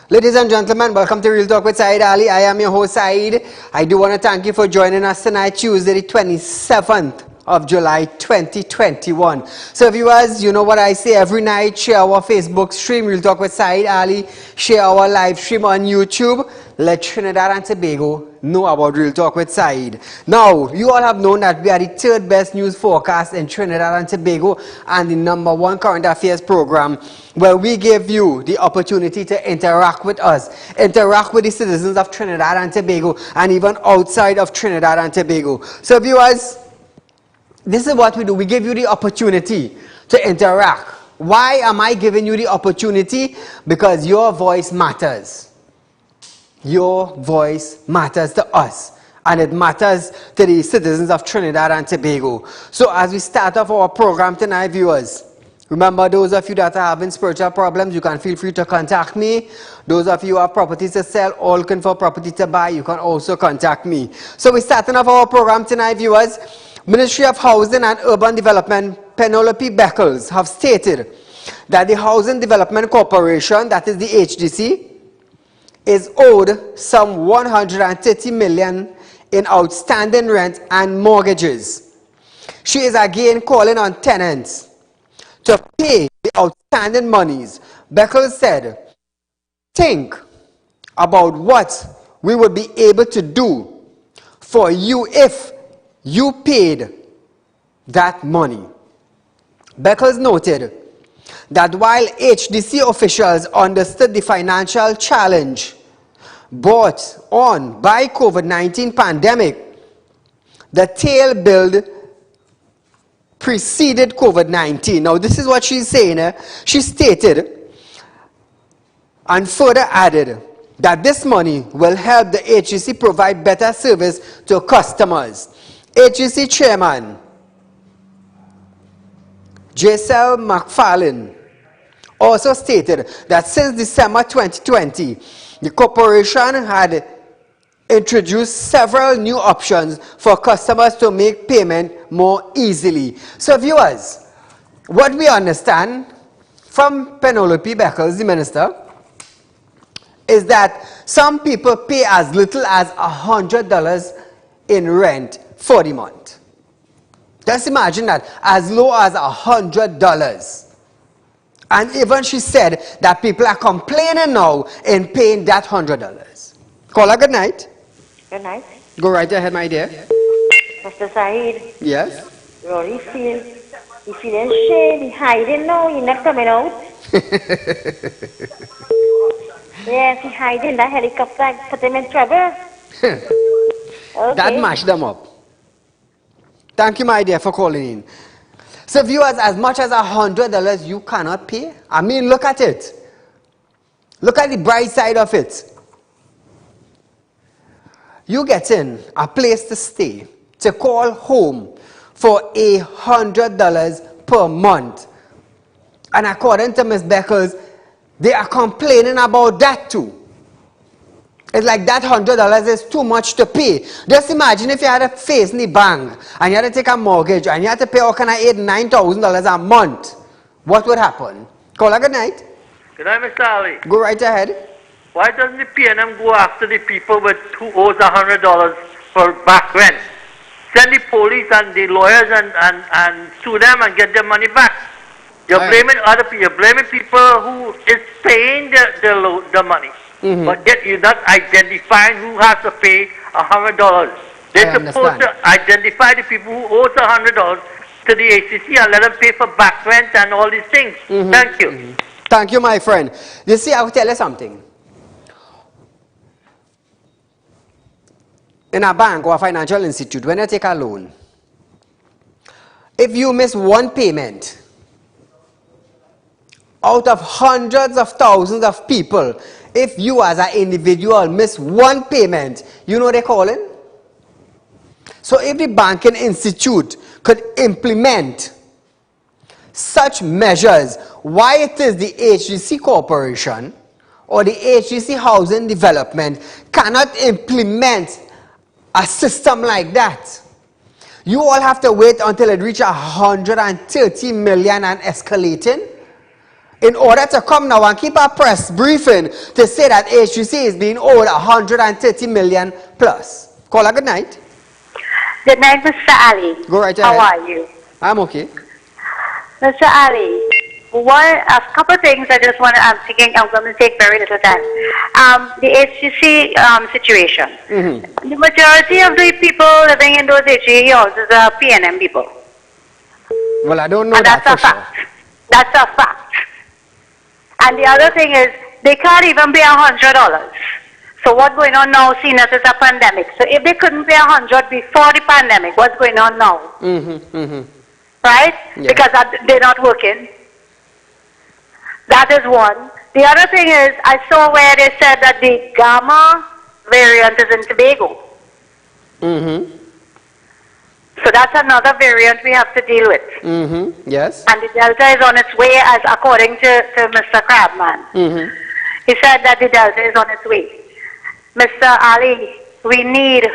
Ladies and gentlemen, welcome to Real Talk with Saieed Ali. I am your host, Saeed. I do want to thank you for joining us tonight, Tuesday, the 27th of July, 2021. So viewers, you know what I say every night, share our Facebook stream, Real Talk with Saieed Ali, share our live stream on YouTube. Let Trinidad and Tobago know about Real Talk with Saeed. Now, you all have known that we are the third best news forecast in Trinidad and Tobago and the #1 current affairs program where we give you the opportunity to interact with us, interact with the citizens of Trinidad and Tobago and even outside of Trinidad and Tobago. So viewers, this is what we do. We give you the opportunity to interact. Why am I giving you the opportunity? Because your voice matters. Your voice matters to us. And it matters to the citizens of Trinidad and Tobago. So as we start off our program tonight, viewers, remember, those of you that are having spiritual problems, you can feel free to contact me. Those of you who have properties to sell or looking for property to buy, you can also contact me. So we're starting off our program tonight, viewers. Ministry of Housing and Urban Development, Penelope Beckles, have stated that the Housing Development Corporation, that is the HDC, is owed some $130 million in outstanding rent and mortgages. She is again calling on tenants to pay the outstanding monies. Beckles said, think about what we would be able to do for you if you paid that money. Beckles noted that while HDC officials understood the financial challenge brought on by COVID-19 pandemic, the tail build preceded COVID-19. Now this is what she's saying. She stated and further added that this money will help the HDC provide better service to customers. HDC Chairman Giselle McFarlane also stated that since December 2020, the corporation had introduced several new options for customers to make payment more easily. So viewers, what we understand from Penelope Beckles, the minister, is that some people pay as little as $100 in rent for the month. Just imagine that, as low as $100. And even she said that people are complaining now in paying that $100. Caller, good night. Good night. Go right ahead, my dear. Mr. Saeed. Yes? You already feel, you feeling shame, you hiding now, you're not coming out. Yes, he hiding, that helicopter put him in trouble. Okay. That mashed them up. Thank you, my dear, for calling in. So viewers, as much as $100 you cannot pay. I mean, look at it. Look at the bright side of it. You get in a place to stay, to call home for $100 per month. And according to Ms. Beckles, they are complaining about that too. It's like that $100 is too much to pay. Just imagine if you had a face in the bank and you had to take a mortgage and you had to pay all kind of $8,000-9,000 a month. What would happen? Caller, good night. Good night, Mr. Ali. Go right ahead. Why doesn't the PNM go after the people who owes $100 for back rent? Send the police and the lawyers and sue them and get their money back. You're blaming other people. You're blaming people who is paying the money. Mm-hmm. But yet you're not identifying who has to pay $100. They're supposed to identify the people who owe $100 to the HCC and let them pay for back rent and all these things. Mm-hmm. Thank you. Mm-hmm. Thank you, my friend. You see, I'll tell you something. In a bank or a financial institute, when you take a loan, if you miss one payment out of hundreds of thousands of people, if you as an individual miss one payment, you know what they call it? So if the banking institute could implement such measures, why it is the HDC Corporation or the HDC Housing Development cannot implement a system like that? You all have to wait until it reaches $130 million and escalating. in order to come now and keep a press briefing to say that HUC is being owed 130 million plus. Call a good night. Good night, Mr. Ali. Go right ahead. How are you? I'm okay. Mr. Ali, a couple of things I just want to, I'm going to take very little time. The HCC situation. The majority of the people living in those HCC houses are PNM people. Well, I don't know And that that's for a sure. fact. That's a fact. And the other thing is, they can't even pay $100. So what's going on now, seeing as it's a pandemic? So if they couldn't pay 100 before the pandemic, what's going on now? Right? Yeah. Because they're not working. That is one. The other thing is, I saw where they said that the Gamma variant is in Tobago. So that's another variant we have to deal with. Yes. And the Delta is on its way, as according to Mr. Crabman. He said that the Delta is on its way. Mr. Ali, we need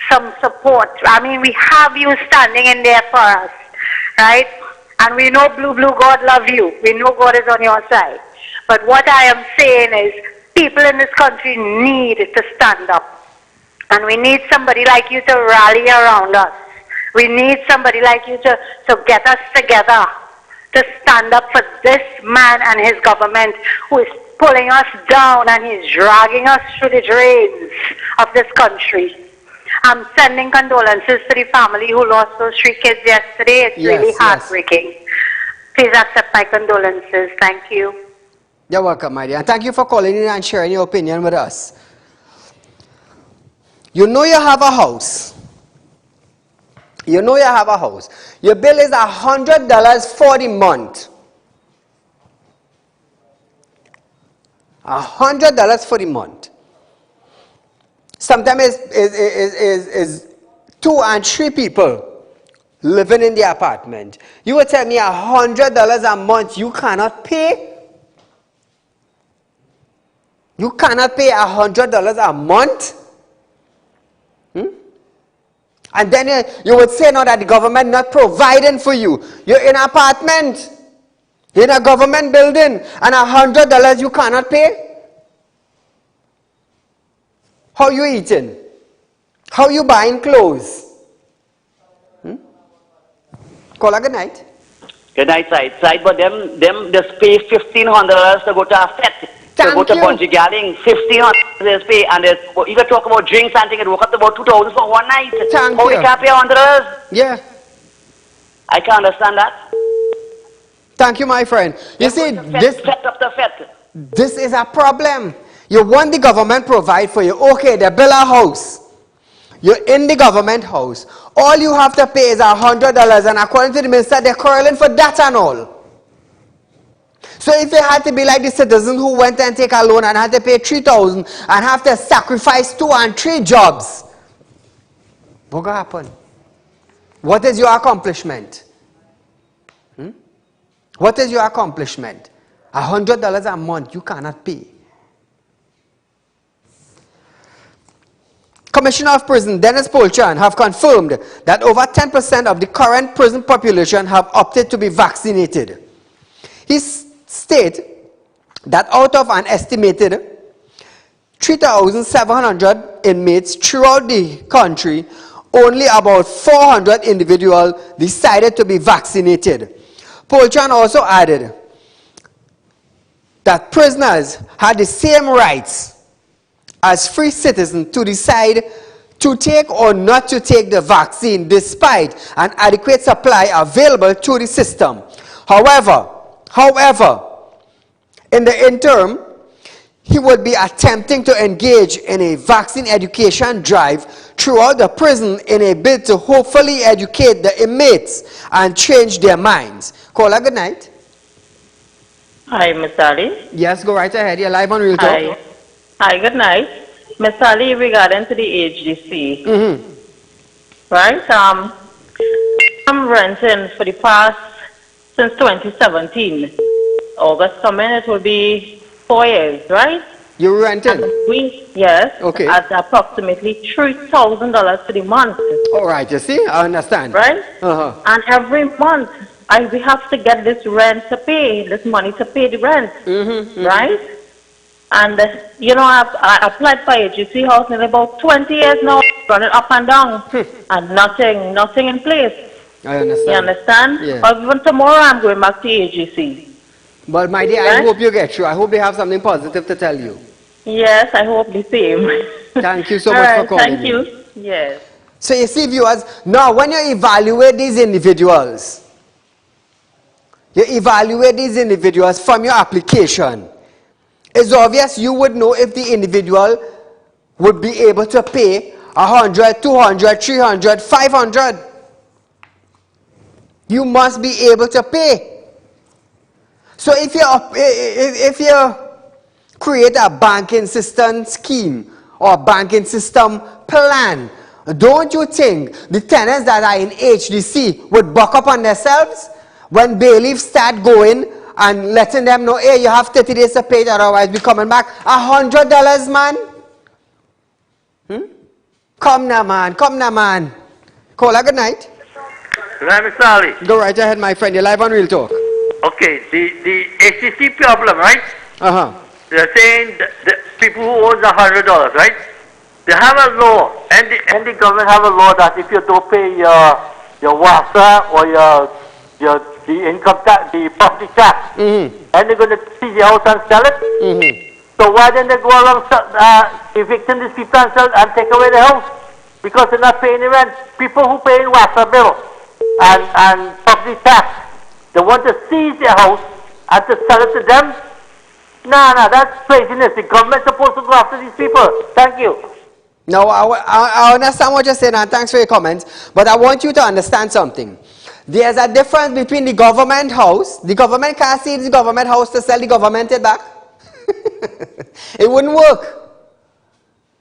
some support. I mean, we have you standing in there for us, right? And we know Blue God love you. We know God is on your side. But what I am saying is, people in this country need to stand up. And we need somebody like you to rally around us. We need somebody like you to get us together, to stand up for this man and his government who is pulling us down and he's dragging us through the drains of this country. I'm sending condolences to the family who lost those 3 kids yesterday. It's really heartbreaking. Please accept my condolences. Thank you. You're welcome, my dear. And thank you for calling in and sharing your opinion with us. You know you have a house. You know you have a house. Your bill is $100 for the month. $100 for the month. Sometimes is 2 and 3 people living in the apartment. You would tell me $100 a month you cannot pay? You cannot pay $100 a month? And then you would say now that the government not providing for you. You're in an apartment, you're in a government building, and $100 you cannot pay? How you eating? How you buying clothes? Call a good night. Good night, Said. But them just pay $1,500 to go to a fete. To go to bungee galling, $1,500 they pay, and you can talk about drinks and things. It work up to about $2,000 for one night. How they can't pay $100? Yeah. I can't understand that. Thank you, my friend. You see, this is a problem. You want the government provide for you. Okay, they build a house. You're in the government house. All you have to pay is $100, and according to the minister, they're quarreling for that and all. So if it had to be like the citizens who went and take a loan and had to pay $3,000 and have to sacrifice 2 and 3 jobs, what will happen? What is your accomplishment? What is your accomplishment? $100 a month you cannot pay. Commissioner of Prison Dennis Polchan have confirmed that over 10% of the current prison population have opted to be vaccinated. He states that out of an estimated 3,700 inmates throughout the country, only about 400 individuals decided to be vaccinated. Polchan also added that prisoners had the same rights as free citizens to decide to take or not to take the vaccine despite an adequate supply available to the system. However, in the interim, he would be attempting to engage in a vaccine education drive throughout the prison in a bid to hopefully educate the inmates and change their minds. Call a good night. Hi, Mr. Ali. Yes, go right ahead. You're live on Real Talk. Hi, good night. Mr. Ali, regarding to the HDC. Right? I'm renting for the past, since 2017. August coming, it will be 4 years, right? You're renting? Yes. Okay. At approximately $3,000 for the month. All right, you see? I understand. Right? And every month, we have to get this rent to pay, this money to pay the rent, right? And, I applied for HGC house in about 20 years now, running up and down, and nothing in place. I understand. You understand? Yeah. Or even tomorrow I'm going back to HGC. But my dear, I hope you get through. I hope they have something positive to tell you. Yes, I hope the same. Thank you so much for calling. Thank you. Yes. So you see, viewers, now when you evaluate these individuals from your application, it's obvious you would know if the individual would be able to pay 100, 200, 300, 500. You must be able to pay. So if you create a banking system scheme or a banking system plan, don't you think the tenants that are in HDC would buck up on themselves when bailiffs start going and letting them know, hey, you have 30 days to pay it, otherwise we're coming back? $100, man? Come now, man. Caller, good night. Good night, Mr. Ali. Go right ahead, my friend. You're live on Real Talk. Okay, the HCC problem, right? They're saying the people who own $100, right? They have a law, and the government have a law that if you don't pay your WASA or the income tax, the property tax, and they're going to seize your house and sell it. So why don't they go around evicting these people and take away the house? Because they're not paying the rent. People who pay WASA bill and property tax, they want to seize their house and to sell it to them. No, that's craziness. The government's supposed to go after these people. Thank you. No, I understand what you're saying, and thanks for your comments. But I want you to understand something. There's a difference between the government house. The government can't seize the government house to sell the government it back. It wouldn't work.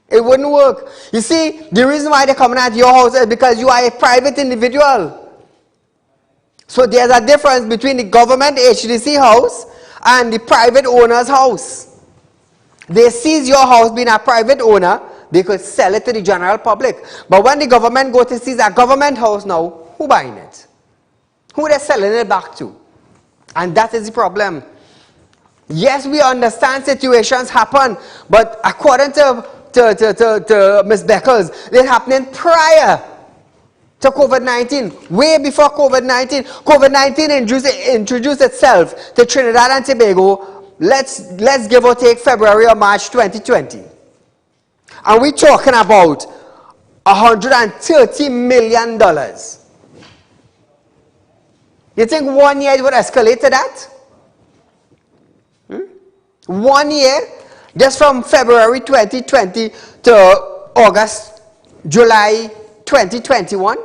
It wouldn't work. You see, the reason why they're coming at your house is because you are a private individual. So there's a difference between the government HDC house and the private owner's house. They seize your house being a private owner, they could sell it to the general public. But when the government go to seize a government house now, who buying it? Who they selling it back to? And that is the problem. Yes, we understand situations happen, but according to Ms. Beckles, they're happening prior to COVID-19, way before COVID-19. COVID-19 introduced itself to Trinidad and Tobago, let's give or take February or March 2020. And we're talking about $130 million. You think 1 year it would escalate to that? 1 year, just from February 2020 to July 2021?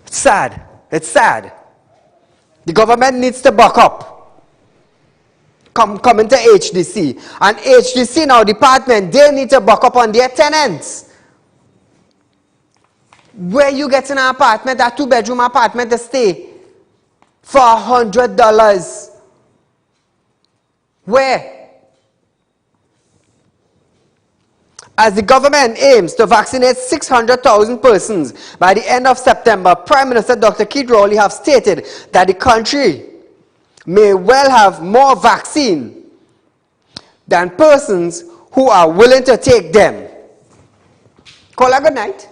It's sad. It's sad. The government needs to buck up. Come into HDC. And HDC now, department, they need to buck up on their tenants. Where you get an apartment, a 2-bedroom apartment to stay for $100. Where? As the government aims to vaccinate 600,000 persons by the end of September, Prime Minister Dr. Keith Rowley have stated that the country may well have more vaccine than persons who are willing to take them. Caller, good night.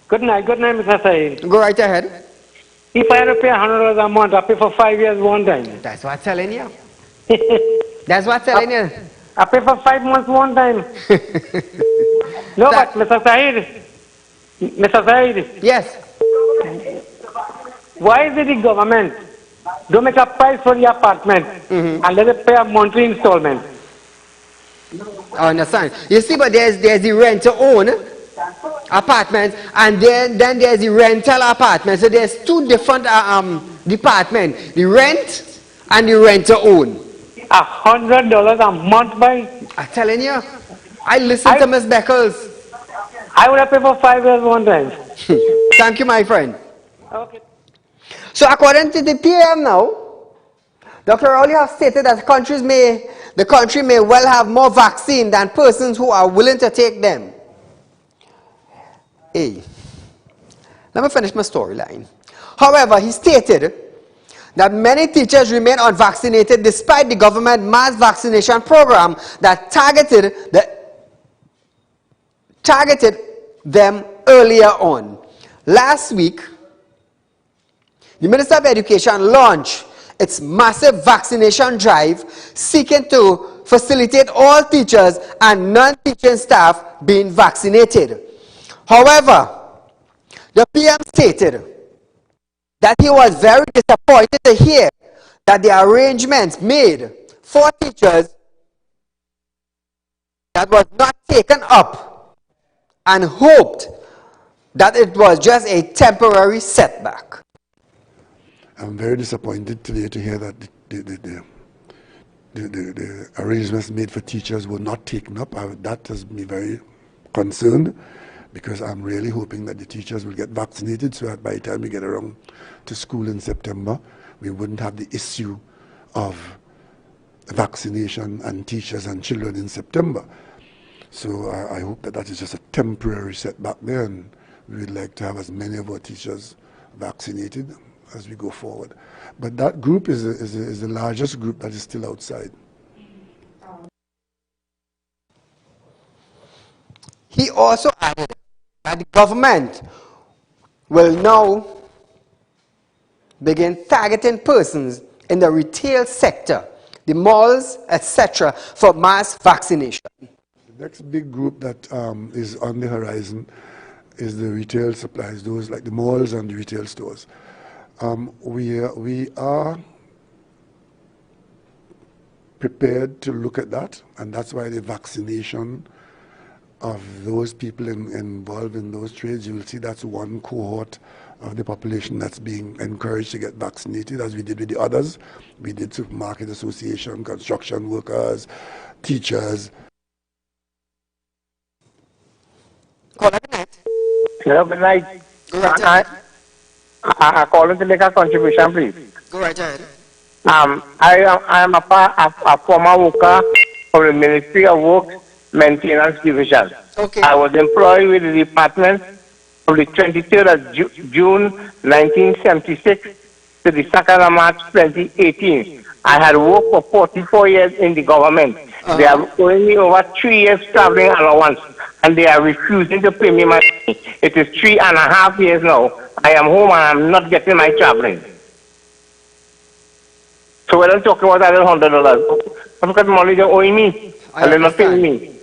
Good night, Mr. Saeed. Go right ahead. If I had to pay $100 a month, I pay for 5 years one time. That's what I'm telling you. That's what I'm telling you. I pay for 5 months one time. No, but Mr. Saeed. Yes. Why is it the government don't make a price for the apartment and let it pay a monthly installment? I understand. You see, but there's the rent-to-own apartment, and then there's the rental apartment. So there's two different departments: the rent and the rent-to-own. $100 a month, by? I'm telling you. I listen to Ms. Beckles. I would have paid for 5 years one time. Thank you, my friend. Okay. So according to the PM now, Dr. Rowley has stated that the country may well have more vaccine than persons who are willing to take them. Hey. Let me finish my storyline. However, he stated that many teachers remain unvaccinated despite the government mass vaccination program that targeted them earlier on. Last week, the Minister of Education launched its massive vaccination drive seeking to facilitate all teachers and non-teaching staff being vaccinated. However, the PM stated that he was very disappointed to hear that the arrangements made for teachers that was not taken up and hoped that it was just a temporary setback. I'm very disappointed today to hear that the arrangements made for teachers were not taken up. That has me very concerned, because I'm really hoping that the teachers will get vaccinated so that by the time we get around to school in September, we wouldn't have the issue of vaccination and teachers and children in September. So I hope that that is just a temporary setback there, and we would like to have as many of our teachers vaccinated as we go forward. But that group is the largest group that is still outside. He also added that the government will now begin targeting persons in the retail sector, the malls, etc., for mass vaccination. The next big group that is on the horizon is the retail supplies, those like the malls and the retail stores. We are prepared to look at that, and that's why the vaccination of those people involved in those trades, you will see that's one cohort of the population that's being encouraged to get vaccinated, as we did with the others. We did supermarket association, construction workers, teachers. Good night. Hello, good night. Go right ahead. I call in to make a contribution, please. Go right ahead. I am a former worker of the Ministry of Works Maintenance Division. Okay. I was employed with the department from the 23rd of June 1976 to the 2nd of March 2018. I had worked for 44 years in the government. They are owing me over 3 years traveling allowance, and they are refusing to pay me my money. It is 3.5 years now. I am home and I'm not getting my traveling. So when I'm talking about that $100, I'm got money they're owing me, and they're not paying me.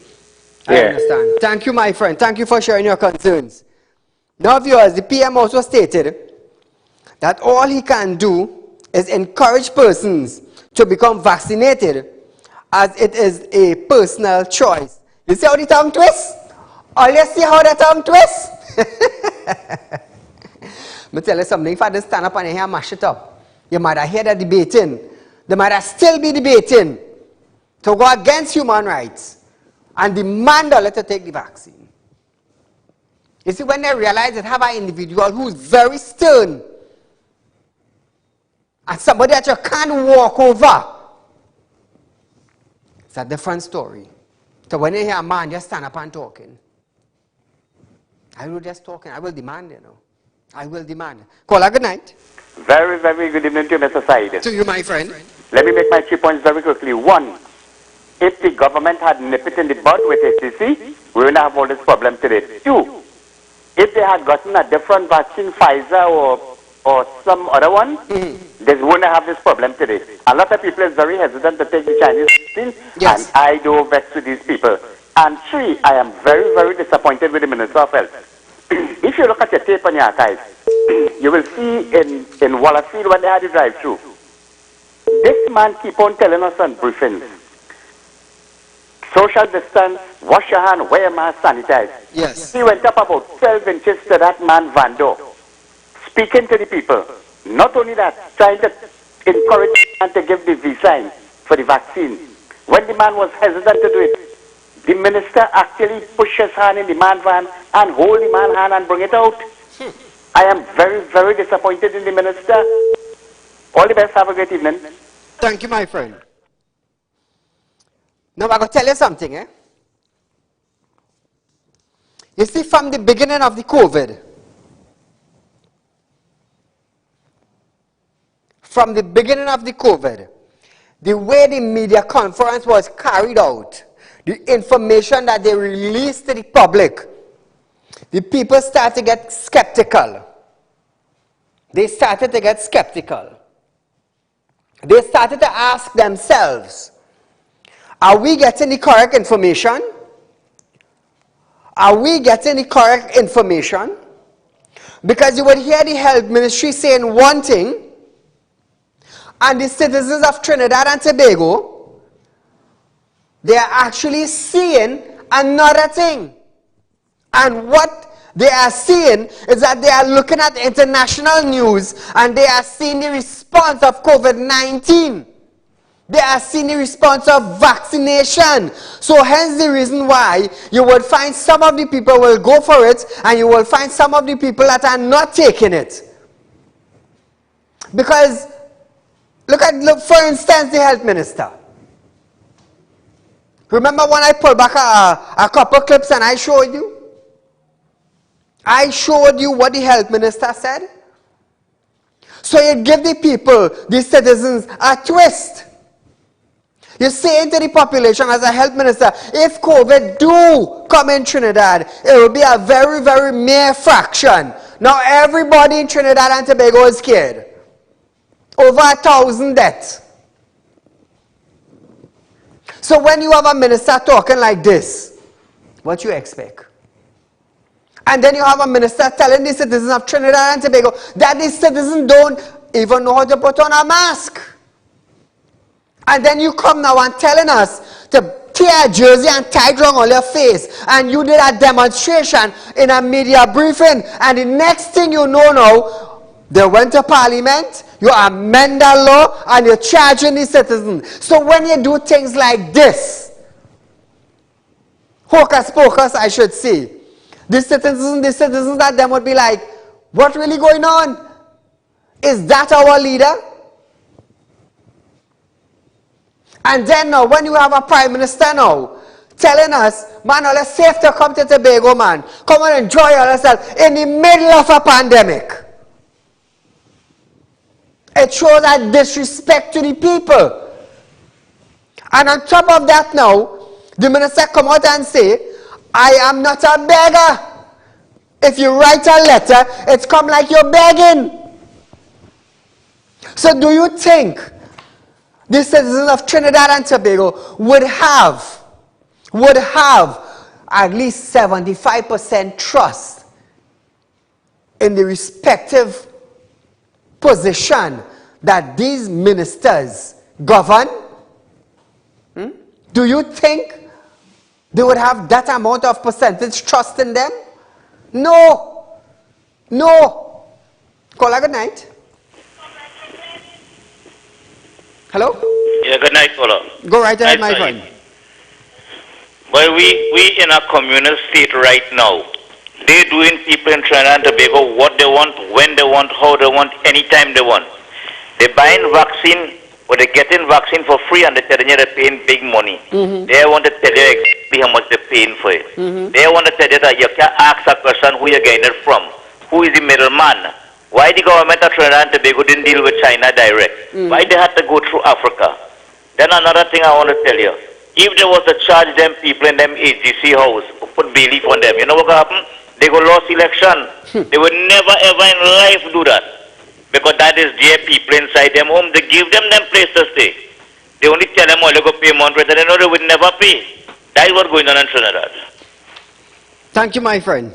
I understand. Thank you, my friend. Thank you for sharing your concerns. Now, viewers, the PM also stated that all he can do is encourage persons to become vaccinated, as it is a personal choice. You see how the tongue twists? All you see how the tongue twists? Let me tell you something. If I just stand up and hear mash it up, you might have heard that debating. They might have still be debating to go against human rights and demand a let to take the vaccine. You see, when they realize that have an individual who's very stern and somebody that you can't walk over, it's a different story. So when you hear a man just stand up and talking, I will just talking, I will demand, you know. I will demand. Caller, good night. Very, very good evening to you, Mr. Saieed. To you, my friend. Let me make my 3 points very quickly. One, if the government had nipped it in the bud with HCC, we wouldn't have all this problem today. Two, if they had gotten a different vaccine, Pfizer or some other one, they wouldn't have this problem today. A lot of people is very hesitant to take the Chinese vaccine, Yes. and I do vex with these people. And three, I am very, very disappointed with the Minister of Health. If you look at your tape on your archives, you will see in Wallafield when they had the drive-through, this man keep on telling us on briefings, social distance, wash your hand, wear a mask, sanitize. Yes. He went up about 12 inches to that man Van Door, speaking to the people. Not only that, trying to encourage the man to give the V-sign for the vaccine. When the man was hesitant to do it, the minister actually pushed his hand in the man's van and hold the man's hand and bring it out. I am very, very disappointed in the minister. All the best. Have a great evening. Thank you, my friend. Now, I'm going to tell you something, eh? You see, from the beginning of the COVID, from the beginning of the COVID, the way the media conference was carried out, the information that they released to the public, the people started to get skeptical. They started to get skeptical. They started to ask themselves, are we getting the correct information? Are we getting the correct information? Because you would hear the health ministry saying one thing, and the citizens of Trinidad and Tobago, they are actually seeing another thing. And what they are seeing is that they are looking at international news and they are seeing the response of COVID-19. They are seeing the response of vaccination. So hence the reason why you will find some of the people will go for it and you will find some of the people that are not taking it. Because look, for instance, the health minister. Remember when I pulled back a couple clips and I showed you? I showed you what the health minister said. So you give the people, the citizens, a twist. You're saying to the population as a health minister, if COVID do come in Trinidad, it will be a very, very mere fraction. Now everybody in Trinidad and Tobago is scared. Over 1,000 deaths. So when you have a minister talking like this, what you expect? And then you have a minister telling the citizens of Trinidad and Tobago that the citizens don't even know how to put on a mask. And then you come now and telling us to tear a jersey and tie it around your face. And you did a demonstration in a media briefing. And the next thing you know now, they went to Parliament, you amend the law, and you're charging the citizens. So when you do things like this, hocus pocus, I should say, the citizens that them would be like, what really going on? Is that our leader? And then now, when you have a prime minister now, telling us, man, it's safe to come to Tobago, man. Come and enjoy yourself in the middle of a pandemic. It shows a disrespect to the people. And on top of that now, the minister come out and say, I am not a beggar. If you write a letter, it's come like you're begging. So do you think the citizens of Trinidad and Tobago would have at least 75% trust in the respective position that these ministers govern? Do you think they would have that amount of percentage trust in them? No. No. Call a good night. Hello? Yeah, good night, Paula. Go right ahead, my friend. Well, we in a communist state right now. They're doing people in Trinidad and Tobago what they want, when they want, how they want, anytime they want. They're buying vaccine, or they're getting vaccine for free, and they're telling you they're paying big money. They want to tell you exactly how much they're paying for it. They want to tell you that you can't ask a person who you're getting it from. Who is the middleman? Why the government of Trinidad and Tobago didn't deal with China direct? Why they had to go through Africa? Then another thing I want to tell you. If they was to charge them people in them AGC house, put belief on them, you know what will happen? They go lost election. They would never ever in life do that. Because that is their people inside them home. They give them place to stay. They only tell them all they go pay money, and they know they would never pay. That is what's going on in Trinidad. Thank you, my friend.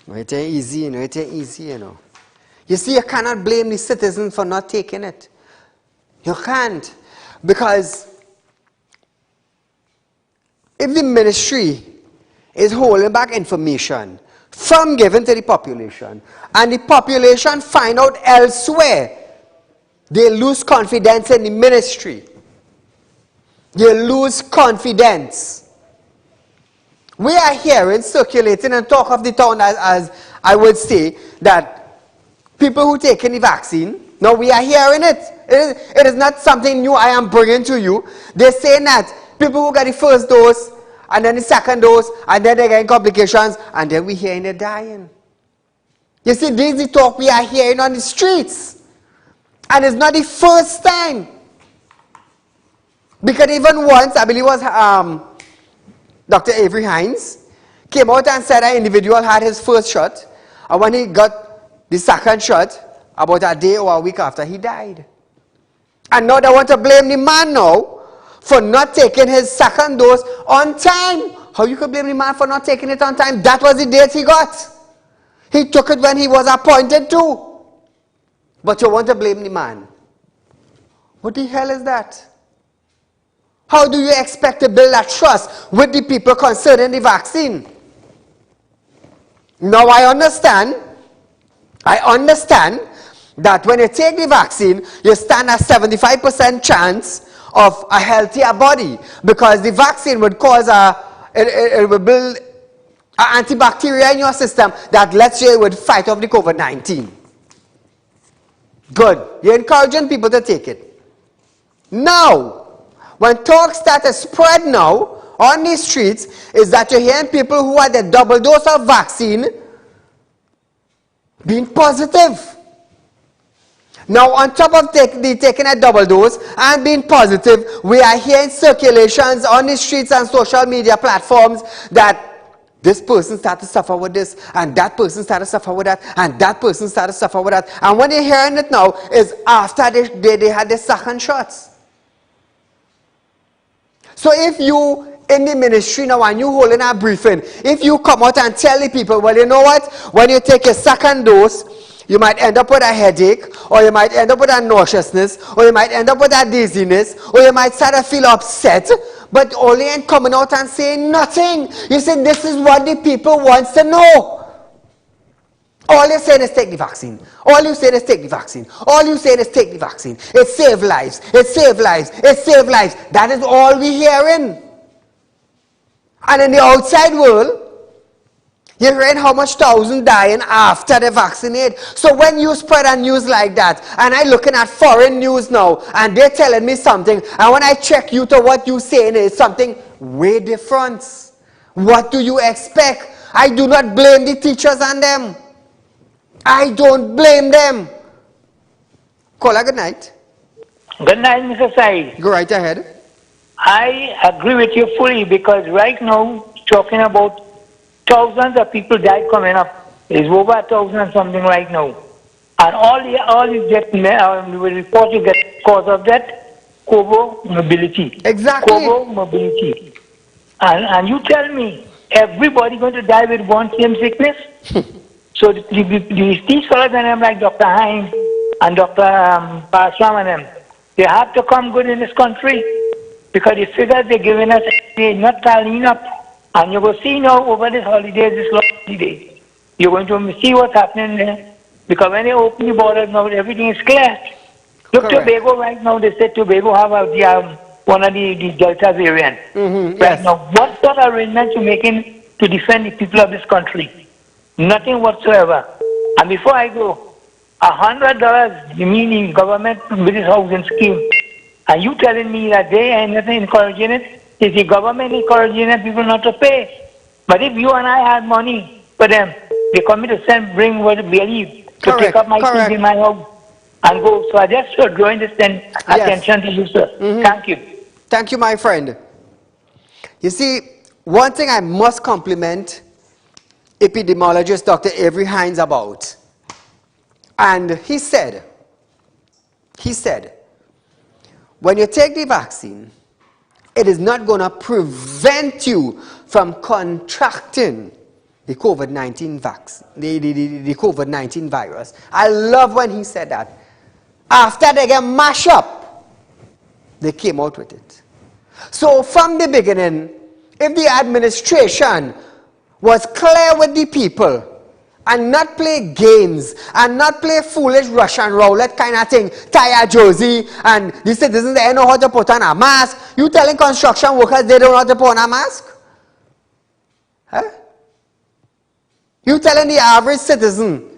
It ain't easy, you know. It ain't easy, you know. You see, you cannot blame the citizens for not taking it. You can't. Because if the ministry is holding back information from giving to the population, and the population find out elsewhere, they lose confidence in the ministry. They lose confidence. We are hearing, circulating, and talk of the town as I would say, that people who take the vaccine, now we are hearing it. It is not something new I am bringing to you. They're saying that people who got the first dose, and then the second dose, and then they're getting complications, and then we're hearing they're dying. You see, this is the talk we are hearing on the streets. And it's not the first time. Because even once, I believe it was Dr. Avery Hinds, came out and said an individual had his first shot. And when he got the second shot, about a day or a week after, he died. And now they want to blame the man now for not taking his second dose on time. How you could blame the man for not taking it on time? That was the date he got. He took it when he was appointed to. But you want to blame the man. What the hell is that? How do you expect to build that trust with the people concerning the vaccine? Now I understand that when you take the vaccine, you stand a 75% chance of a healthier body, because the vaccine would cause it will build an antibacteria in your system that lets you would fight off the COVID-19. Good. You're encouraging people to take it. Now, when talk start to spread now on the streets, is that you're hearing people who had the double dose of vaccine being positive. Now, on top of taking a double dose and being positive, we are hearing circulations on the streets and social media platforms that this person started to suffer with this, and that person started to suffer with that, and that person started to suffer with that. And when you're hearing it now, is after they had the second shots. So if you in the ministry now and you holding a briefing, if you come out and tell the people, well, you know what, when you take a second dose, you might end up with a headache, or you might end up with a nauseousness, or you might end up with a dizziness, or you might start to feel upset, but only ain't coming out and saying nothing. You say this is what the people wants to know. All you're saying is take the vaccine. All you're saying is take the vaccine. All you're saying is take the vaccine. It saves lives. It saves lives. It saves lives. That is all we're hearing. And in the outside world, you're hearing how much thousands dying after they vaccinate. So when you spread a news like that, and I'm looking at foreign news now, and they're telling me something, and when I check you to what you're saying is something way different. What do you expect? I do not blame the teachers and them. I don't blame them. Caller, good night. Good night, Mr. Saeed. Go right ahead. I agree with you fully, because right now, talking about thousands of people died coming up. It's over 1,000 something right now. And all you get, the report you get cause of that, co-mobility. Exactly. Co-mobility. And you tell me, everybody going to die with one same sickness? So these fellows and them like Dr. Hinds and Dr. Parasram and them, they have to come good in this country, because the figures they're giving us, they're not tallying up. And you will see now over this holiday, this long holiday, you're going to see what's happening there. Because when they open the borders now, everything is clear. Look, correct. Tobago right now, they said Tobago have one of the Delta variant. Mm-hmm, right now, what sort of arrangements you making to defend the people of this country? Nothing whatsoever. And before I go, $100, you mean the government with this housing scheme, and you telling me that they ain't nothing encouraging it? Is the government encouraging people not to pay? But if you and I had money for them, they come in to bring what they leave to correct, take up my things in my house and go. So I just drawing this attention to you, sir. Mm-hmm. Thank you. Thank you, my friend. You see, one thing I must compliment epidemiologist Dr. Avery Hinds about. And he said, when you take the vaccine, it is not going to prevent you from contracting the COVID-19 vaccine, the COVID-19 virus. I love when he said that. After they get mashed up, they came out with it. So from the beginning, if the administration was clear with the people and not play games and not play foolish Russian roulette kind of thing, tie a jersey, and the citizens they know how to put on a mask. You telling construction workers they don't know how to put on a mask? Huh? You telling the average citizen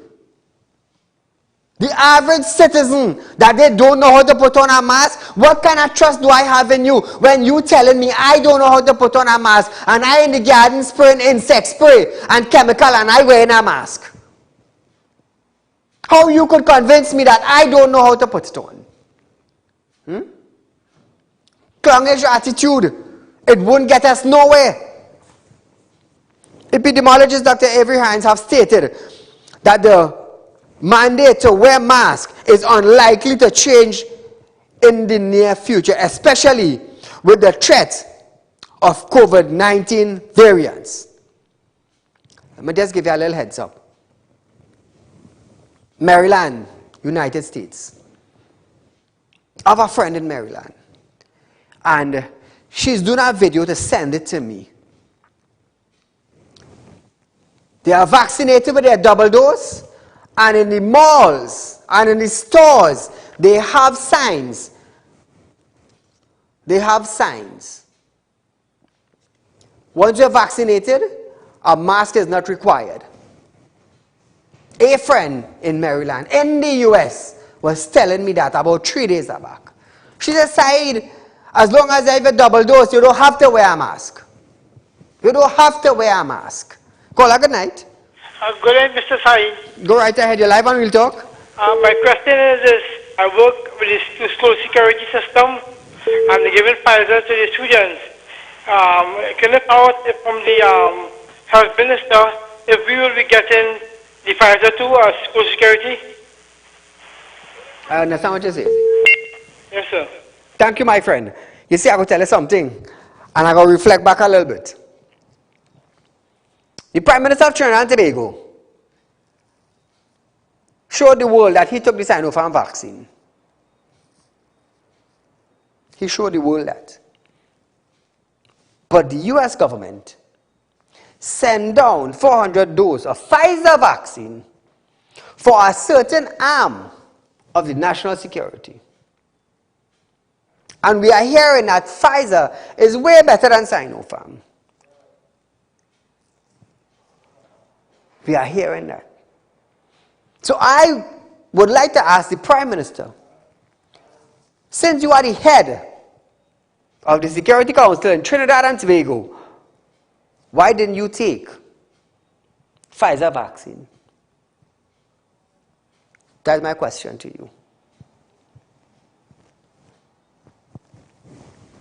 that they don't know how to put on a mask? What kind of trust do I have in you when you telling me I don't know how to put on a mask, and I in the garden spraying insect spray and chemical and I wearing a mask? How you could convince me that I don't know how to put it on? Clownish attitude. It won't get us nowhere. Epidemiologist Dr. Avery Hines have stated that the mandate to wear masks is unlikely to change in the near future, especially with the threat of COVID-19 variants. Let me just give you a little heads up. Maryland, United States. I have a friend in Maryland, and she's doing a video to send it to me. They are vaccinated with their double dose, and in the malls and in the stores, they have signs. They have signs. Once you're vaccinated, a mask is not required. A friend in Maryland, in the US, was telling me that about 3 days back. She said, Saeed, as long as I have a double dose, you don't have to wear a mask. You don't have to wear a mask. Call her good night. Good night, Mr. Saeed. Go right ahead. You're live on Real Talk. My question is this. I work with the school security system, and they're giving Pfizer to the students. Can you find out from the health minister if we will be getting the Pfizer to school security? I understand what you're saying. Yes, sir. Thank you, my friend. You see, I will tell you something, and I will reflect back a little bit. The Prime Minister of Trinidad and Tobago showed the world that he took the Sinopharm vaccine. He showed the world that. But the US government sent down 400 doses of Pfizer vaccine for a certain arm of the national security. And we are hearing that Pfizer is way better than Sinopharm. We are hearing that. So I would like to ask the Prime Minister, since you are the head of the Security Council in Trinidad and Tobago, why didn't you take Pfizer vaccine? That's my question to you.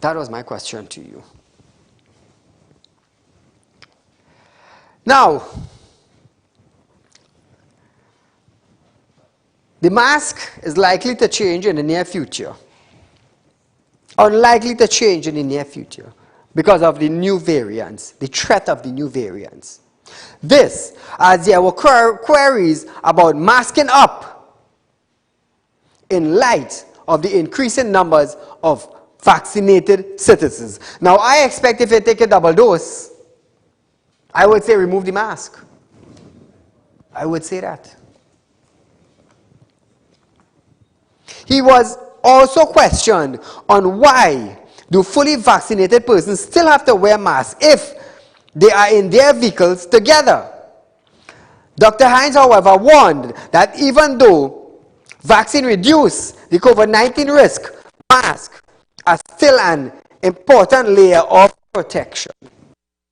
That was my question to you. Now, the mask is likely to change in the near future. Unlikely to change in the near future because of the new variants, the threat of the new variants. This, as there were queries about masking up in light of the increasing numbers of vaccinated citizens. Now, I expect if you take a double dose, I would say remove the mask. I would say that. He was also questioned on why do fully vaccinated persons still have to wear masks if they are in their vehicles together. Dr. Hines, however, warned that even though vaccine reduce the COVID-19 risk, masks are still an important layer of protection.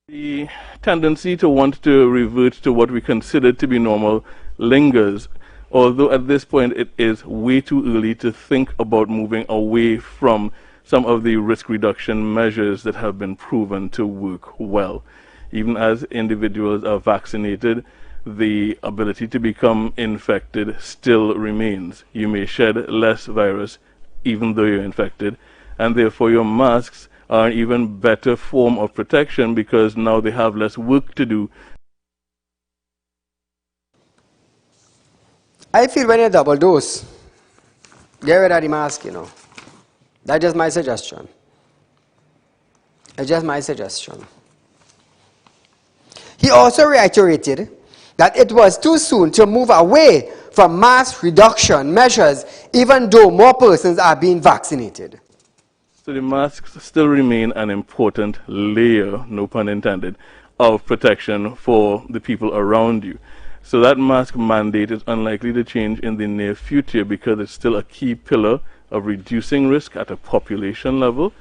The tendency to want to revert to what we consider to be normal lingers, although at this point it is way too early to think about moving away from some of the risk reduction measures that have been proven to work well. Even as individuals are vaccinated, the ability to become infected still remains. You may shed less virus even though you're infected, and therefore your masks are an even better form of protection because now they have less work to do. I feel when you double dose, get rid of the mask, you know. That's just my suggestion. It's just my suggestion. He also reiterated that it was too soon to move away from mass reduction measures even though more persons are being vaccinated. So the masks still remain an important layer, no pun intended, of protection for the people around you. So that mask mandate is unlikely to change in the near future because it's still a key pillar of reducing risk at a population level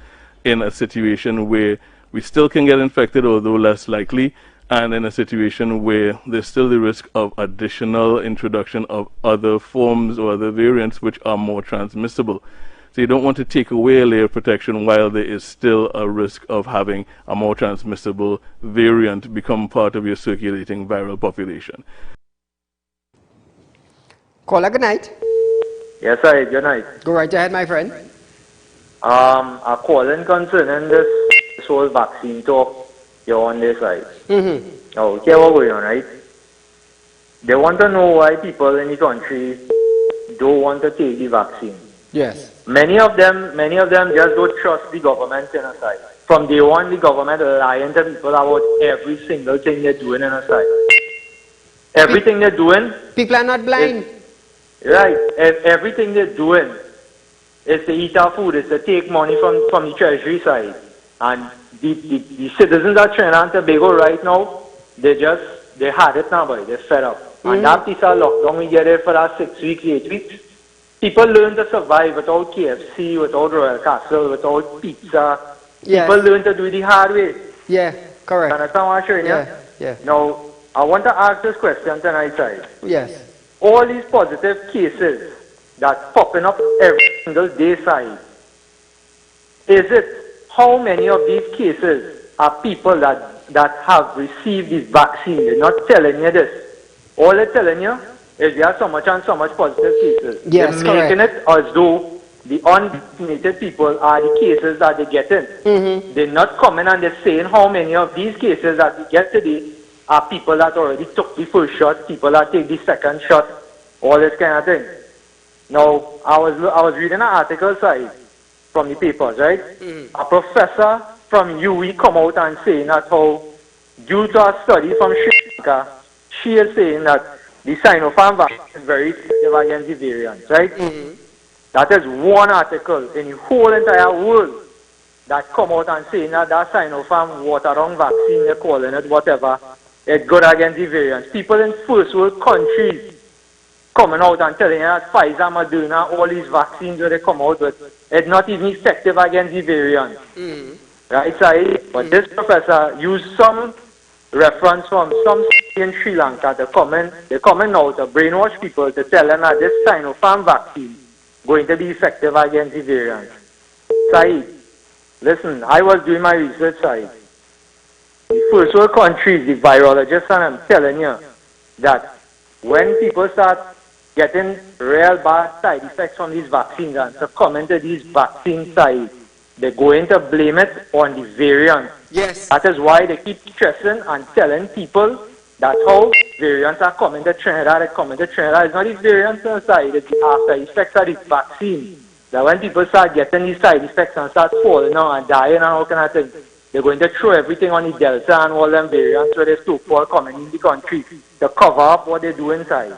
in a situation where we still can get infected, although less likely, and in a situation where there's still the risk of additional introduction of other forms or other variants which are more transmissible. So you don't want to take away a layer of protection while there is still a risk of having a more transmissible variant become part of your circulating viral population. Caller, good night. Yes, sir. Good night. Go right ahead, my friend. I'm calling concerning this whole vaccine talk you're on this side. Now, hear what's going on, right? They want to know why people in the country don't want to take the vaccine. Yes. Many of them just don't trust the government in a side. From day one, the government lying to people about every single thing they're doing in a side. Everything they're doing. People are not blind. Right. Everything they're doing is to eat our food, is to take money from the treasury side. And the citizens of Trinidad and Tobago right now, they had it now, boy. They're fed up. And that piece of lockdown we get it for that 6 weeks, 8 weeks. People learn to survive without KFC, without Royal Castle, without pizza. Yes. People learn to do it the hard way. Yeah, correct. Understand what I'm saying? Yeah. Now, I want to ask this question tonight, side. Yes. All these positive cases that's popping up every single day, side, how many of these cases are people that have received this vaccine? They're not telling you this. All they're telling you is there are so much and so much positive cases. Yes, they're making it as though the unvaccinated people are the cases that they get in. They're not coming and they're saying how many of these cases that we get today are people that already took the first shot, people that take the second shot, all this kind of thing. Now, I was reading an article, side, from the papers, right? A professor from UE come out and saying that how, due to a study from Sri Lanka, she is saying that the Sinopharm vaccine is very effective against the variants, right? That is one article in the whole entire world that come out and saying that Sinopharm water-down vaccine, they're calling it whatever, it's good against the variants. People in first world countries coming out and telling you that Pfizer, Moderna, all these vaccines that they come out with, it's not even effective against the variants. Right, side? But this professor used some reference from some in Sri Lanka to they're coming now to brainwash people to tell them that this Sinopharm vaccine going to be effective against the variants. Saeed, listen, I was doing my research, Saeed. The first world countries, the virologists, and I'm telling you that when people start getting real bad side effects from these vaccines and succumbing to these vaccine sides, they're going to blame it on the variant. Yes. That is why they keep stressing and telling people that how variants are coming to Trinidad, they're coming to Trinidad. It's not these variants inside, it's the after effects of this vaccine. That when people start getting these side effects and start falling out and dying and all kind of things, they're going to throw everything on the Delta and all them variants where they're so-called coming in the country to cover up what they do inside.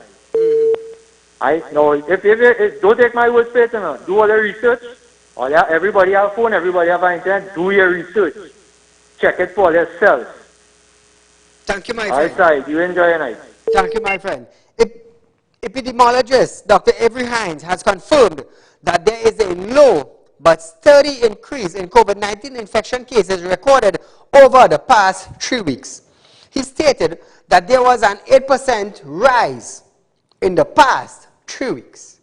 If don't take my word for it, do all the research. Everybody have a phone, everybody have an internet, do your research. Check it for yourself. Thank you, my friend. All right, you enjoy your night. Thank you, my friend. Epidemiologist Dr. Avery Hinds has confirmed that there is a low but steady increase in COVID-19 infection cases recorded over the past 3 weeks. He stated that there was an 8% rise in the past 3 weeks.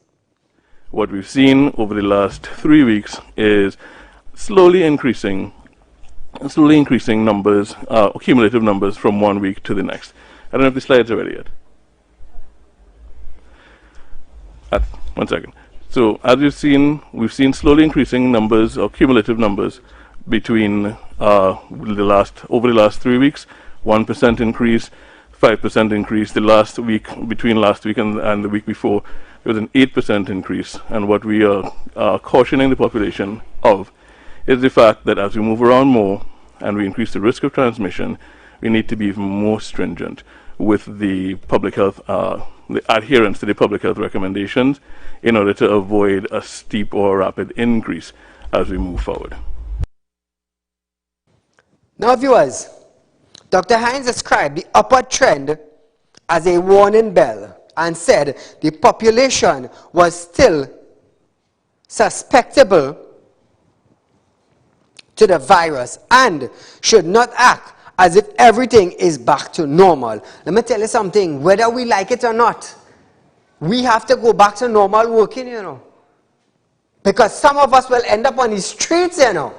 What we've seen over the last 3 weeks is slowly increasing numbers, cumulative numbers from 1 week to the next. I don't know if the slides are ready yet. 1 second. So as we've seen slowly increasing numbers or cumulative numbers between over the last 3 weeks. 1% increase, 5% increase. The last week, between last week and the week before, there was an 8% increase. And what we are cautioning the population of is the fact that as we move around more and we increase the risk of transmission, we need to be even more stringent with the public health, the adherence to the public health recommendations in order to avoid a steep or rapid increase as we move forward. Now, viewers, Dr. Hinds described the upward trend as a warning bell and said the population was still susceptible to the virus and should not act as if everything is back to normal. Let me tell you something, whether we like it or not, we have to go back to normal working, you know. Because some of us will end up on the streets, you know.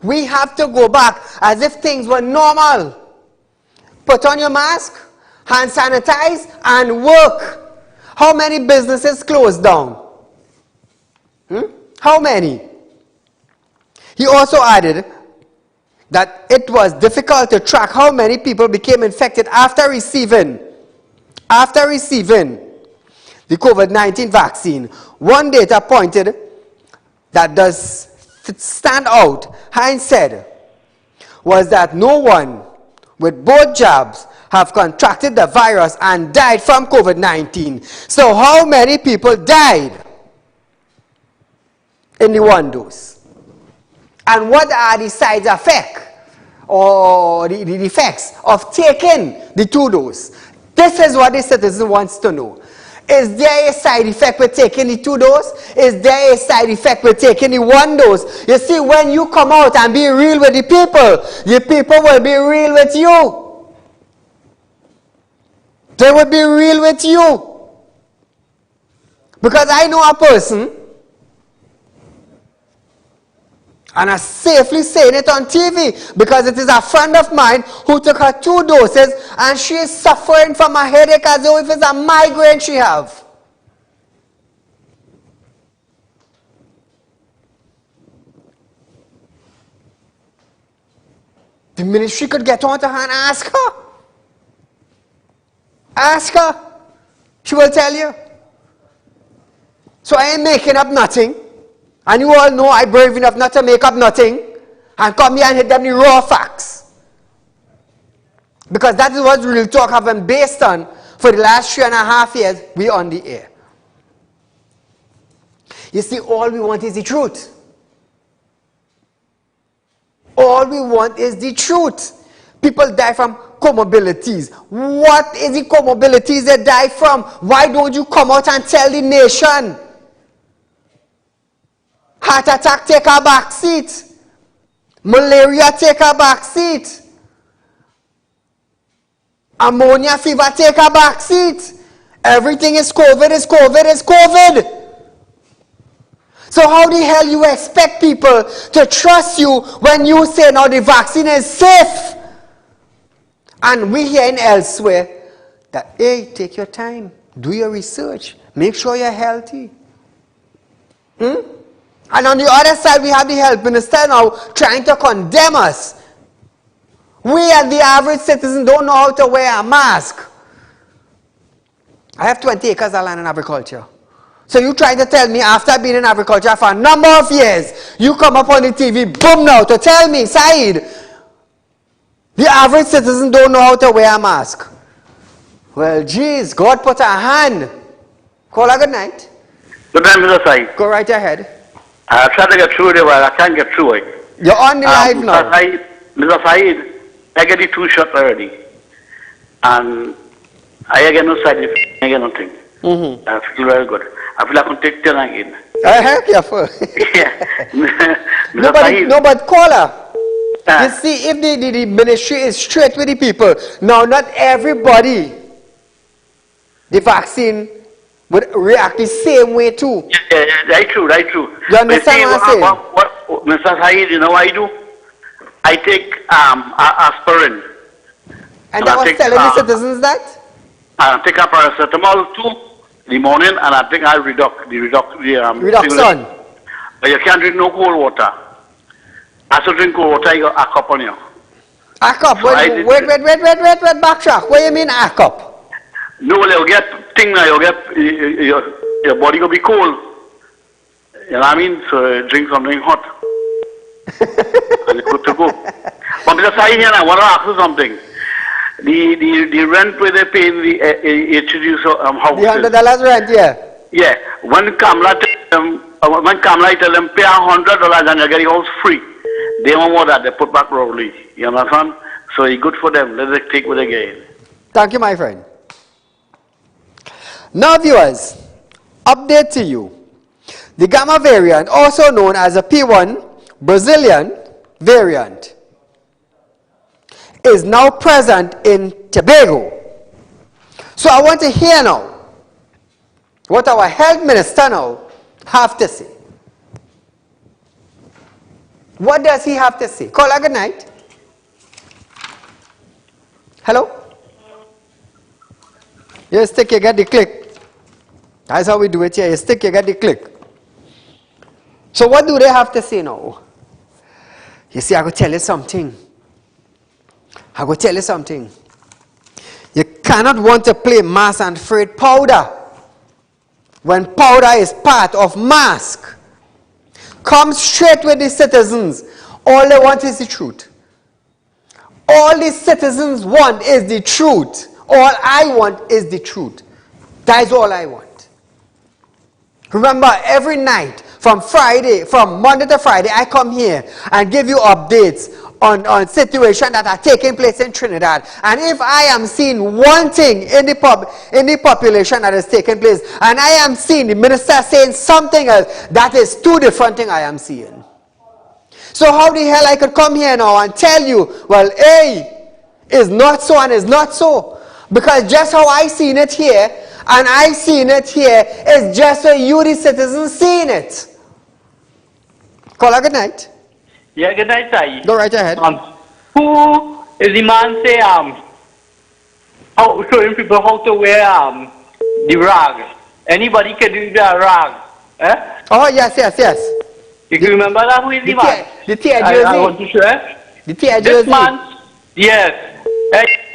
We have to go back as if things were normal. Put on your mask, hand sanitize, and work. How many businesses closed down? How many? He also added that it was difficult to track how many people became infected after receiving the COVID-19 vaccine. One data pointed that does stand out, Hines said, was that no one with both jabs have contracted the virus and died from COVID-19. So how many people died in the one dose? And what are the side effects or the effects of taking the 2 dose? This is what the citizen wants to know. Is there a side effect with taking the 2 dose? Is there a side effect with taking the 1 dose? You see, when you come out and be real with the people will be real with you. They will be real with you. Because I know a person, and I'm safely saying it on TV, because it is a friend of mine who took her 2 doses and she is suffering from a headache as though if it's a migraine she have. The ministry could get on to her and ask her. Ask her. She will tell you. So I ain't making up nothing. And you all know I'm brave enough not to make up nothing and come here and hit them the raw facts. Because that is what Real Talk have been based on for the last 3.5 years. We on the air. You see, all we want is the truth. All we want is the truth. People die from comorbidities. What is the comorbidities they die from? Why don't you come out and tell the nation? Heart attack take a back seat. Malaria take a back seat. Ammonia fever take a back seat. Everything is COVID, is COVID, is COVID. So how the hell you expect people to trust you when you say now the vaccine is safe? And we hearing elsewhere that, hey, take your time, do your research, make sure you're healthy. And on the other side, we have the health minister now trying to condemn us. We as the average citizen don't know how to wear a mask. I have 20 acres of land in agriculture. So you trying to tell me after being in agriculture for a number of years, you come up on the TV, boom now, to tell me, Saeed, the average citizen don't know how to wear a mask. Well, geez, God put a hand. Call her good night. Good night, Mr. Saeed. Go right ahead. I tried to get through there, but I can't get through it. You're on the live now. Mr. Saeed, I get the 2 shots already. And I get no side effect, I get nothing. I feel very good. I feel I can take 10 again. Careful. Yeah. No, but call her. You see, if the ministry is straight with the people, now not everybody, the vaccine would react the same way too. Yeah, right true. You understand what I'm saying? What Mr. Saeed, you know what I do? I take aspirin. And I was telling the citizens that? I take a paracetamol too in the morning, and I think I Reduxon. But you can't drink no cold water. As you drink cold water, you got a cup on you. A cup? So wait, backtrack. What do you mean a cup? No, you get thing now, you get your body will be cold. You know what I mean? So drink something hot. And you're good to go. But Mr. Saeed here, I want to ask you something. The rent where they pay in the HDU house. The $100 rent, yeah. Yeah. When Kamala tell them pay $100 and you get your house free, they want more that they put back probably. You understand? So it's good for them. Let them take what they get. Thank you, my friend. Now, viewers, update to you. The Gamma variant, also known as a P1 Brazilian variant, is now present in Tobago. So I want to hear now what our health minister now have to say. What does he have to say? Caller, good night. Hello? You stick, you get the click. That's how we do it here. You stick, you get the click. So what do they have to say now? You see, I go tell you something. You cannot want to play mask and afraid powder when powder is part of mask. Come straight with the citizens. All they want is the truth. All the citizens want is the truth. All I want is the truth. That is all I want. Remember, every night, from Monday to Friday, I come here and give you updates on situations that are taking place in Trinidad. And if I am seeing one thing in the population that is taking place, and I am seeing the minister saying something else, that is two different things I am seeing. So how the hell I could come here now and tell you, well, A is not so and is not so? Because just how I seen it here, and I seen it here, is just how you, the citizens, seen it. Caller, good night. Yeah, good night, Saieed. Go right ahead. Who is the man say how showing people how to wear the rag? Anybody can do the rag. Eh? Oh yes. You can remember that? Who is the man? The tear I jersey. want to share. The tear This jersey. man, yes.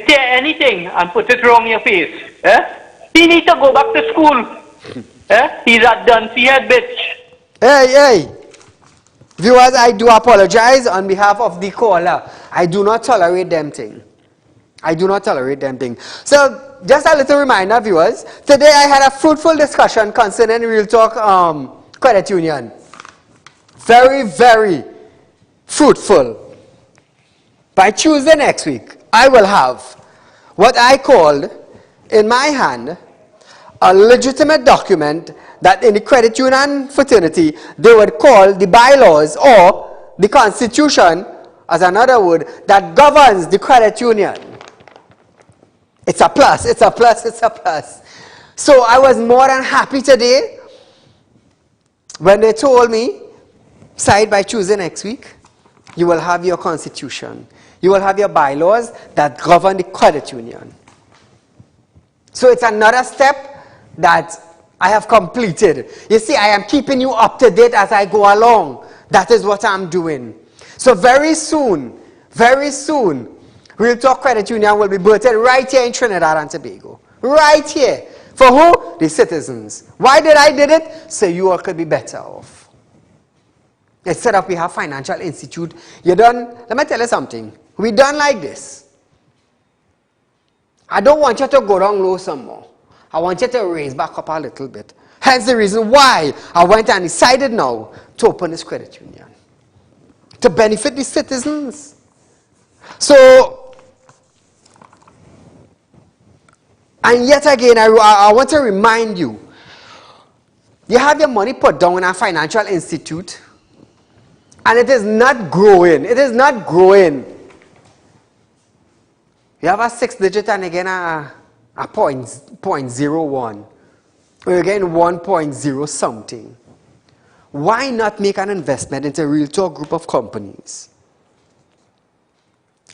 Tear anything and put it wrong your face. Eh? He needs to go back to school. He's a duncy head bitch. Hey. Viewers, I do apologize on behalf of the caller. I do not tolerate them thing. So, just a little reminder, viewers. Today I had a fruitful discussion concerning Real Talk Credit Union. Very, very fruitful. By Tuesday next week, I will have what I called in my hand a legitimate document that in the credit union fraternity they would call the bylaws or the constitution, as another word, that governs the credit union. It's a plus. So I was more than happy today when they told me, Saieed, by Tuesday next week, you will have your constitution. You will have your bylaws that govern the credit union. So it's another step that I have completed. You see, I am keeping you up to date as I go along. That is what I'm doing. So very soon, Real Talk Credit Union will be birthed right here in Trinidad and Tobago. Right here. For who? The citizens. Why did I did it? So you all could be better off. Instead of we have financial institute, let me tell you something. We done like this. I don't want you to go down low some more. I want you to raise back up a little bit. Hence the reason why I went and decided now to open this credit union. To benefit the citizens. So, and yet again, I want to remind you, you have your money put down in a financial institute, and it is not growing. You have a 6-digit and again a 0.01. Or again 1.0 something. Why not make an investment into a Real Talk group of companies?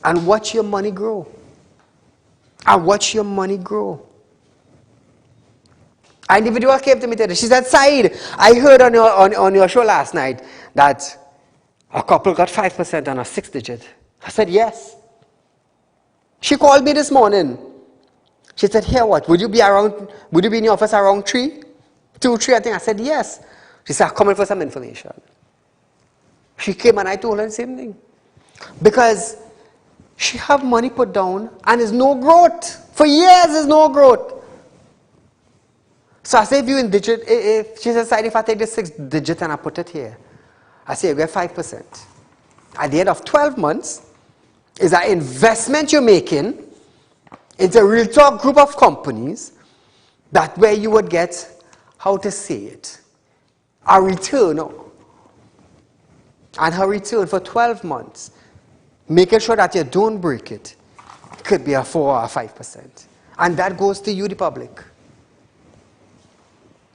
And watch your money grow. An individual came to me today. She said, Saieed, I heard on your show last night that a couple got 5% on a 6-digit. I said, yes. She called me this morning. She said, here what? Would you be in your office around 3? 2, 3, I think. I said, yes. She said, I'm coming for some information. She came and I told her the same thing. Because she have money put down and there's no growth. For years there's no growth. So I said, if she said, if I take the 6-digit and I put it here, I say you get 5%. At the end of 12 months, is an investment you're making into a Real Talk group of companies that where you would get, how to say it, a return. And her return for 12 months, making sure that you don't break it. It could be a 4 or 5%. And that goes to you, the public.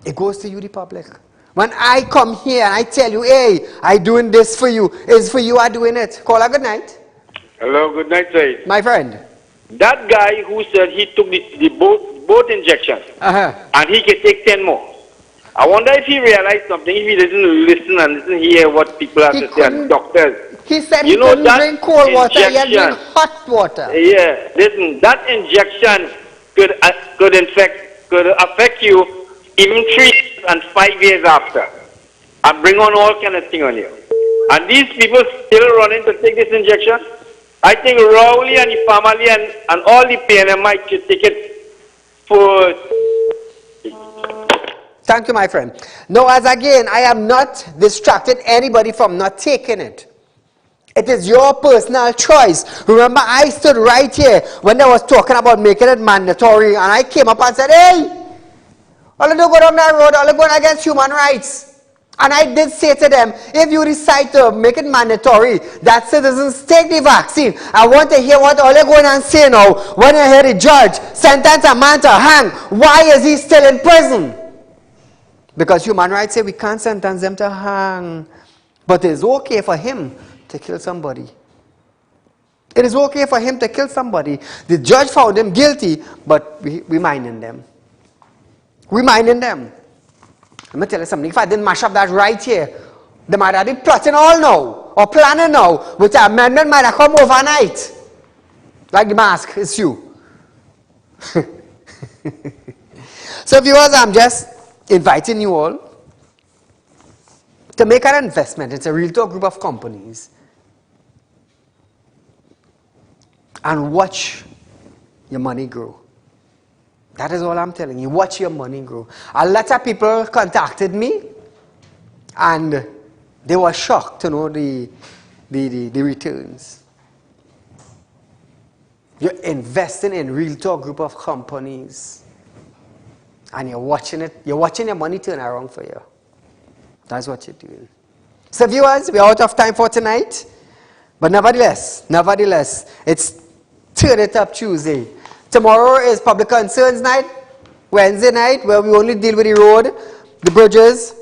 It goes to you, the public. When I come here and I tell you, hey, I'm doing this for you, it's for you I'm doing it. Caller, good night. Hello, good night, Said. My friend. That guy who said he took the both injections and he can take 10 more. I wonder if he realized something, if he doesn't listen and doesn't hear what people have to say and doctors. He said he couldn't drink cold water, he had to drink hot water. Yeah, listen, that injection could affect you even 3 and 5 years after and bring on all kind of thing on you. And these people still running to take this injection. I think Rowley and the family and all the PNMI should take it for... Thank you, my friend. No, as again, I am not distracted anybody from not taking it. It is your personal choice. Remember, I stood right here when they was talking about making it mandatory, and I came up and said, hey, all you do go down that road, all you going against human rights. And I did say to them, if you decide to make it mandatory that citizens take the vaccine, I want to hear what all you're going and say now. When you hear the judge sentence a man to hang, why is he still in prison? Because human rights say we can't sentence them to hang. But it's okay for him to kill somebody. It is okay for him to kill somebody. The judge found him guilty, but we minding them. We minding them. Let me tell you something. If I didn't mash up that right here, they might have been plotting all now, or planning now, which amendment might have come overnight. Like the mask, it's you. So viewers, I'm just inviting you all to make an investment. It's a Real Talk group of companies. And watch your money grow. That is all I'm telling you. Watch your money grow. A lot of people contacted me and they were shocked to know the returns. You're investing in Real Talk group of companies and you're watching your money turn around for you. That's what you're doing. So viewers, we're out of time for tonight. But nevertheless, it's Turn It Up Tuesday. Tomorrow is Public Concerns Night, Wednesday night, where we only deal with the road, the bridges,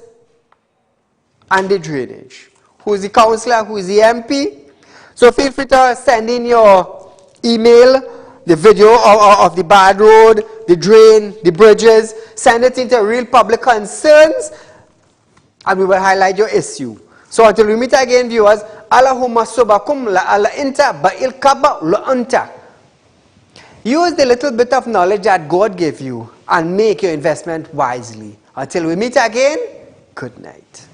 and the drainage. Who is the councillor, who is the MP? So feel free to send in your email, the video of the bad road, the drain, the bridges. Send it into Real Public Concerns, and we will highlight your issue. So until we meet again, viewers, Allahumma subakum la ala inta ba'il kaba la anta. Use the little bit of knowledge that God gave you and make your investment wisely. Until we meet again, good night.